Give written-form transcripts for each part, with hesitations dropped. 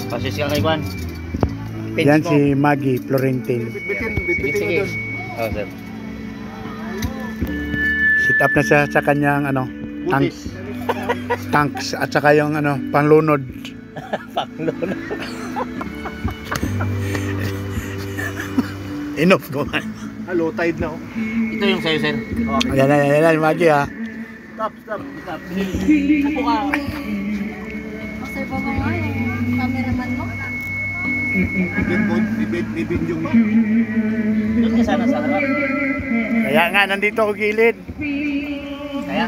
Pasis ka kay Juan. Yan si Maggie Florentine. Sige. Oh, sir. Sit up na siya sa kanyang ano, tanks at saka yung ano, panlunod. Panglolo. Enough naman. Low tide na. Ito yung sa'yo, sir. Okay. Ayan, Maggie ha. Stop. Apo ka. Observe mo nga yung cameraman mo. Bibidyo mo. Doon ka sana sa harap. Kaya nga, nandito ako gilid. Kaya?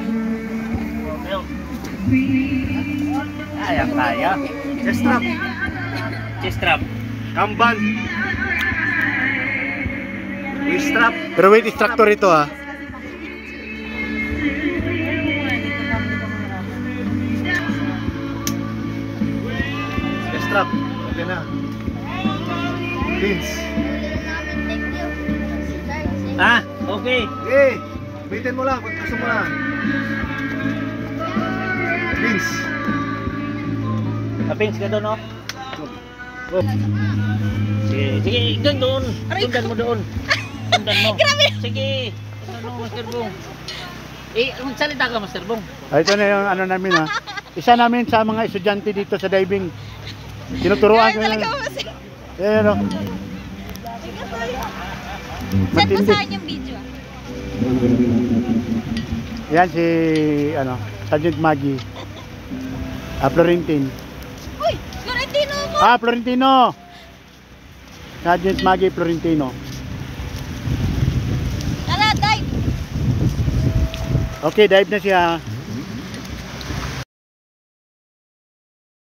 Tayo. Kaya. Chest strap. Chest strap. Kamban. Waist strap. Pero wait, instructor ito ha. Chest strap. Okay na. Pins. Ah, okay. Okay. Bitin mo lang kung gusto mo lang. Pins. Kapins ka doon, oh. Oh. Sige, doon. Tundan mo doon. Tundan mo. Sige. Tundan mo, Master Bong. Magsalita ka, Master Bong. Ito na yung ano namin ha. Isa namin sa mga estudyante dito sa diving. Tinuturuan ko na. Ayan o. Send mo sa akin yung video. Yan si ano, Sergeant Maggie. Florentine. Uy! Florentino ako! Florentino. Sergeant Maggie Florentino. Tara, dive! Okay, dive na siya.